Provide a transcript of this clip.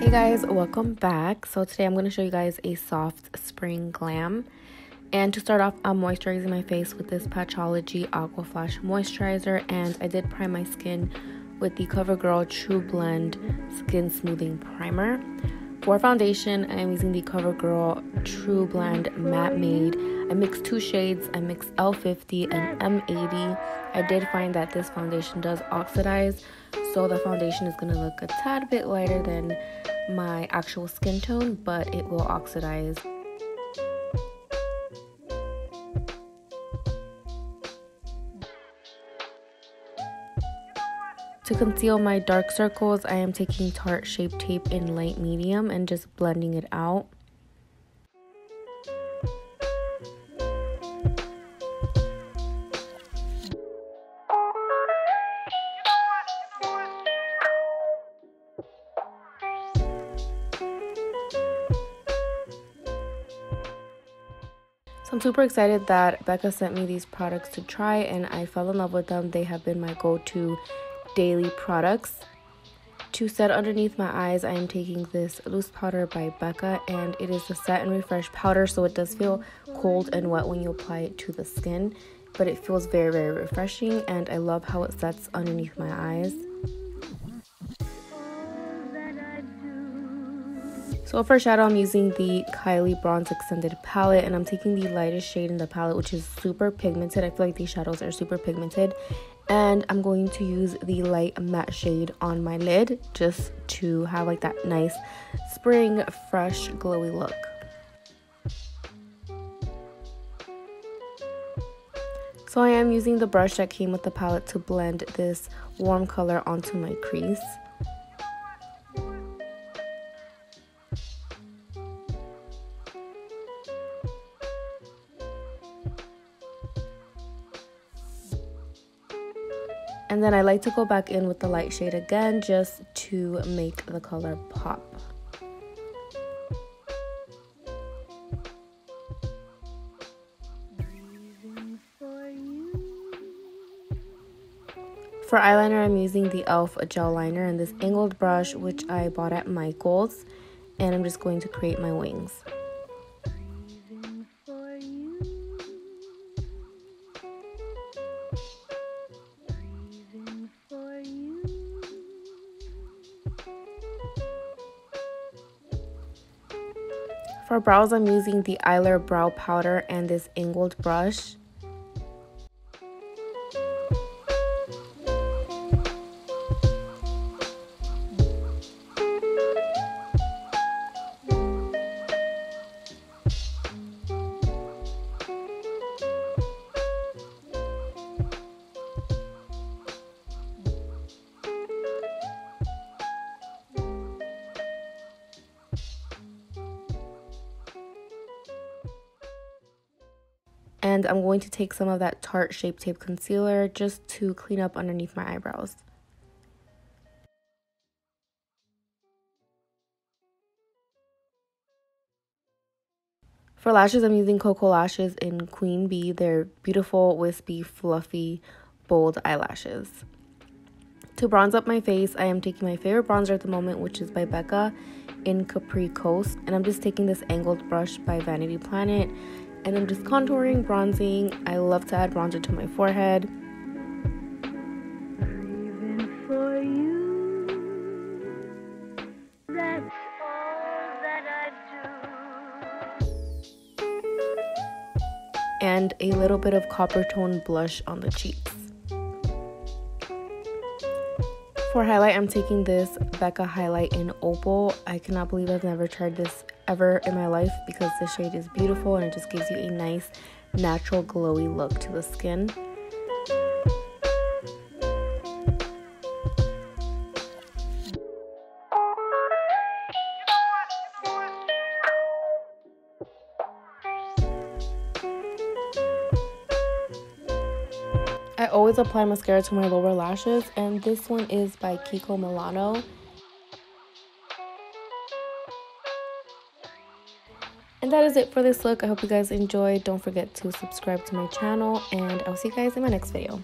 Hey guys, welcome back. So today I'm going to show you guys a soft spring glam. And to start off, I'm moisturizing my face with this Patchology Aqua Flash Moisturizer. And I did prime my skin with the Covergirl Trublend Skin Smoothing Primer. For foundation, I am using the Covergirl Trublend Matte Made. I mixed two shades. I mixed L50 and M80. I did find that this foundation does oxidize, so the foundation is going to look a tad bit lighter than my actual skin tone, but it will oxidize. To conceal my dark circles, I am taking Tarte Shape Tape in light medium and just blending it out. So I'm super excited that BECCA sent me these products to try, and I fell in love with them. They have been my go-to daily products. To set underneath my eyes, I am taking this loose powder by BECCA, and it is a set and refresh powder, so it does feel cold and wet when you apply it to the skin, but it feels very, very refreshing, and I love how it sets underneath my eyes. So for shadow, I'm using the Kylie Bronze Extended Palette, and I'm taking the lightest shade in the palette, which is super pigmented. I feel like these shadows are super pigmented. And I'm going to use the light matte shade on my lid just to have like that nice spring, fresh, glowy look. So I am using the brush that came with the palette to blend this warm color onto my crease. And then I like to go back in with the light shade again just to make the color pop. For eyeliner, I'm using the e.l.f. gel liner and this angled brush, which I bought at Michael's. And I'm just going to create my wings. For brows, I'm using the Eylure brow powder and this angled brush. And I'm going to take some of that Tarte Shape Tape concealer just to clean up underneath my eyebrows. For lashes, I'm using Koko lashes in Queen Bee. They're beautiful, wispy, fluffy, bold eyelashes. To bronze up my face, I am taking my favorite bronzer at the moment, which is by BECCA in Capri Coast. And I'm just taking this angled brush by Vanity Planet. And I'm just contouring, bronzing. I love to add bronzer to my forehead. And a little bit of Coppertone blush on the cheeks. For highlight, I'm taking this BECCA highlight in Opal. I cannot believe I've never tried this ever in my life because the shade is beautiful and it just gives you a nice, natural, glowy look to the skin. I always apply mascara to my lower lashes, and this one is by Kiko Milano. And that is it for this look. I hope you guys enjoyed. Don't forget to subscribe to my channel, and I'll see you guys in my next video.